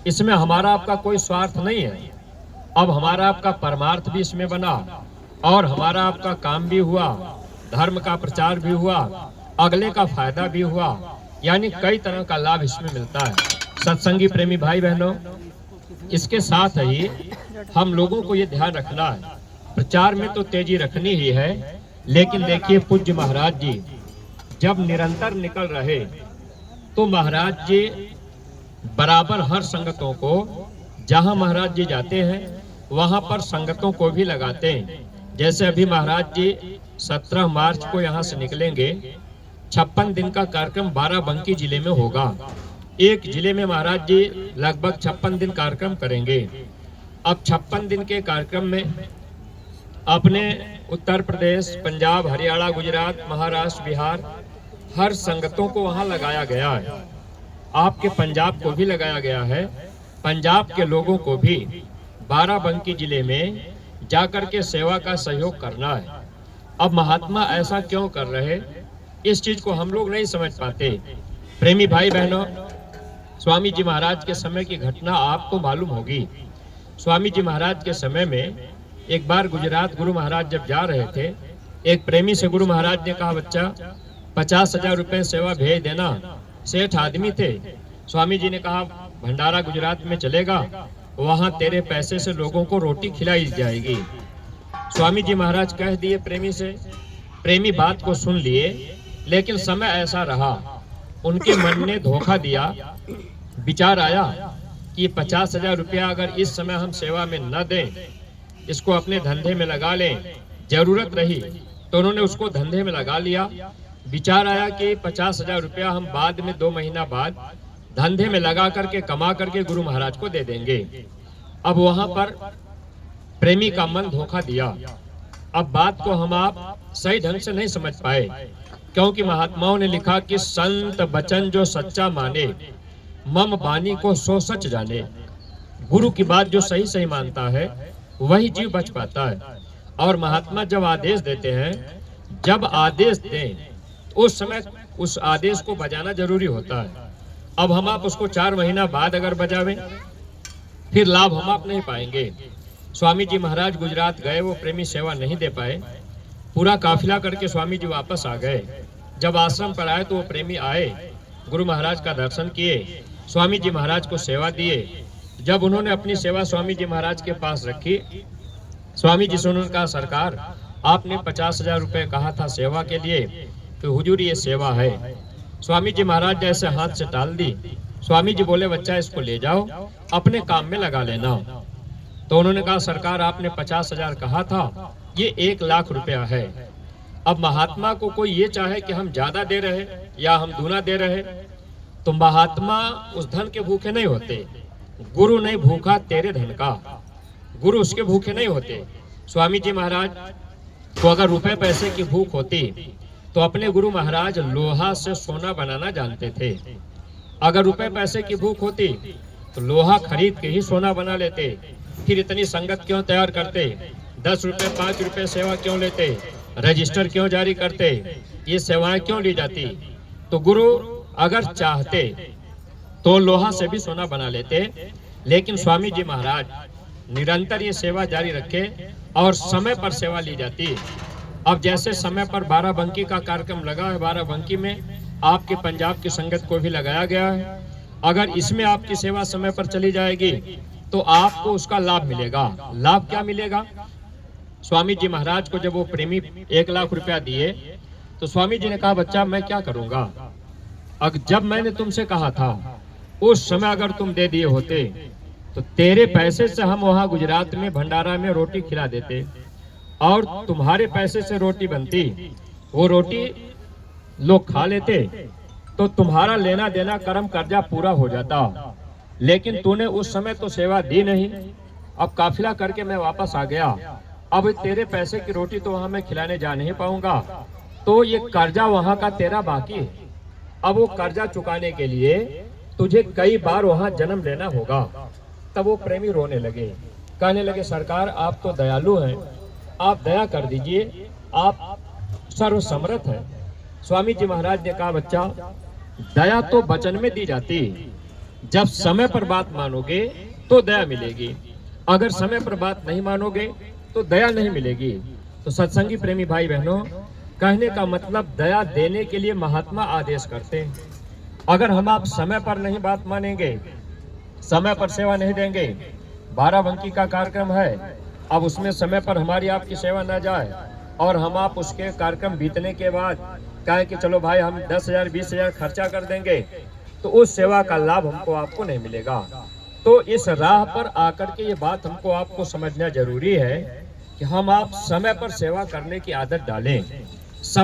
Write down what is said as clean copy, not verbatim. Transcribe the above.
इसमें हमारा आपका कोई स्वार्थ नहीं है। अब हमारा आपका परमार्थ भी इसमें बना और हमारा आपका काम भी हुआ, धर्म का प्रचार भी हुआ, अगले का फायदा भी हुआ, यानी कई तरह का लाभ इसमें मिलता है। सत्संगी प्रेमी भाई बहनों, इसके साथ ही हम लोगों को ये ध्यान रखना है, प्रचार में तो तेजी रखनी ही है, लेकिन देखिए पूज्य महाराज जी जब निरंतर निकल रहे तो महाराज जी बराबर हर संगतों को, जहां महाराज जी जाते हैं वहां पर संगतों को भी लगाते हैं। जैसे अभी महाराज जी 17 मार्च को यहाँ से निकलेंगे, 56 दिन का कार्यक्रम बाराबंकी जिले में होगा। एक जिले में महाराज जी लगभग 56 दिन कार्यक्रम करेंगे। अब 56 दिन के कार्यक्रम में अपने उत्तर प्रदेश, पंजाब, हरियाणा, गुजरात, महाराष्ट्र, बिहार हर संगतों को वहां लगाया गया है। आपके पंजाब को भी लगाया गया है। पंजाब के लोगों को भी बाराबंकी जिले में जाकर के सेवा का सहयोग करना है। अब महात्मा ऐसा क्यों कर रहे, इस चीज को हम लोग नहीं समझ पाते। प्रेमी भाई बहनों, स्वामी जी महाराज के समय की घटना आपको मालूम होगी। स्वामी जी महाराज के समय में एक बार गुजरात गुरु महाराज जब जा रहे थे, एक प्रेमी से गुरु महाराज ने कहा, बच्चा 50,000 रुपए सेवा भेज देना। सेठ आदमी थे। स्वामी जी ने कहा, भंडारा गुजरात में चलेगा, वहां तेरे पैसे से लोगों को रोटी खिलाई जाएगी। स्वामी जी महाराज कह दिए प्रेमी से। प्रेमी बात को सुन लिए, लेकिन समय ऐसा रहा, उनके मन ने धोखा दिया। विचार आया कि 50,000 रुपया अगर इस समय हम सेवा में न दें, इसको अपने धंधे में लगा लें, जरूरत रही तो उन्होंने उसको धंधे में लगा लिया। विचार आया कि 50,000 रुपया हम बाद में 2 महीना बाद धंधे में लगा करके कमा करके गुरु महाराज को दे देंगे। अब वहां पर प्रेमी का मन धोखा दिया। अब बात को हम आप सही ढंग से नहीं समझ पाए, क्योंकि महात्माओं ने लिखा कि संत बचन जो सच्चा माने, मम बानी को सो सच जाने। गुरु की बात जो सही सही मानता है वही जीव बच पाता है। और महात्मा जब आदेश देते हैं, जब आदेश दें उस समय उस आदेश को बजाना जरूरी होता है। अब हम आप उसको 4 महीना बाद अगर बजावें, फिर लाभ हम आप नहीं पाएंगे। स्वामी जी महाराज गुजरात गए, वो प्रेमी सेवा नहीं दे पाए। पूरा काफिला करके स्वामी जी वापस आ गए। जब आश्रम पर आए तो वो प्रेमी आए, गुरु महाराज का दर्शन किए, स्वामी जी महाराज को सेवा दिए। जब उन्होंने अपनी सेवा स्वामी जी महाराज के पास रखी, स्वामी जी से उन्होंने कहा, सरकार आपने 50,000 रुपये कहा था सेवा के लिए, तो हुजूर ये सेवा है। स्वामी जी महाराज ने ऐसे हाथ से टाल दी। स्वामी जी बोले, बच्चा इसको ले जाओ, अपने काम में लगा लेना। तो उन्होंने कहा, सरकार आपने 50,000 कहा था, ये 1 लाख रुपया है। अब महात्मा को कोई ये चाहे कि हम ज्यादा दे रहे या हम दूना दे रहे, तो महात्मा उस धन के भूखे नहीं होते। गुरु नहीं भूखा तेरे धन का, गुरु उसके भूखे नहीं होते। स्वामी जी महाराज को अगर रुपए पैसे की भूख होती तो अपने गुरु महाराज लोहा से सोना बनाना जानते थे। अगर रुपए पैसे की भूख होती तो लोहा खरीद के ही सोना बना लेते। फिर इतनी संगत क्यों तैयार करते, 10 रुपए 5 रुपए सेवा क्यों लेते, रजिस्टर क्यों जारी करते, ये सेवाएं क्यों ली जाती। तो गुरु अगर चाहते तो लोहा से भी सोना बना लेते। लेकिन स्वामी जी महाराज निरंतर ये सेवा जारी रखे और समय पर सेवा ली जाती। अब जैसे समय पर बाराबंकी का कार्यक्रम लगा है, बाराबंकी में आपके पंजाब की संगत को भी लगाया गया है। अगर इसमें आपकी सेवा समय पर चली जाएगी तो आपको उसका लाभ मिलेगा। लाभ क्या मिलेगा? स्वामी जी महाराज को जब वो प्रेमी 1 लाख रुपया दिए तो स्वामी जी ने कहा, बच्चा मैं क्या करूंगा, अगर जब मैंने तुमसे कहा था उस समय अगर तुम दे दिए होते तो तेरे पैसे से हम वहां गुजरात में भंडारा में रोटी खिला देते और तुम्हारे पैसे से रोटी बनती, वो रोटी लोग खा लेते, तो तुम्हारा लेना देना कर्म कर्जा पूरा हो जाता। लेकिन तूने उस समय तो सेवा दी नहीं। अब काफिला करके मैं वापस आ गया, अब तेरे पैसे की रोटी तो वहां मैं खिलाने जा नहीं पाऊंगा, तो ये कर्जा वहां का तेरा बाकी है। अब वो कर्जा चुकाने के लिए तुझे कई बार वहां जन्म लेना होगा। तब वो प्रेमी रोने लगे, कहने लगे, सरकार आप तो दयालु हैं, आप दया कर दीजिए, आप सर्वसमर्थ हैं। स्वामी जी महाराज ने कहा, बच्चा दया तो वचन में दी जाती, जब समय पर बात मानोगे तो दया मिलेगी, अगर समय पर बात नहीं मानोगे तो दया नहीं मिलेगी। तो सत्संगी प्रेमी भाई बहनों, कहने का मतलब दया देने के लिए महात्मा आदेश करते हैं। अगर हम आप समय पर नहीं बात मानेंगे, समय पर सेवा नहीं देंगे, बाराबंकी का कार्यक्रम है, अब उसमें समय पर हमारी आपकी सेवा न जाए और हम आप उसके कार्यक्रम बीतने के बाद कहें कि चलो भाई हम 10,000 20,000 खर्चा कर देंगे, तो उस सेवा का लाभ हमको आपको नहीं मिलेगा। तो इस राह पर आकर के ये बात हमको आपको समझना जरूरी है कि हम आप समय पर सेवा करने की आदत डालें।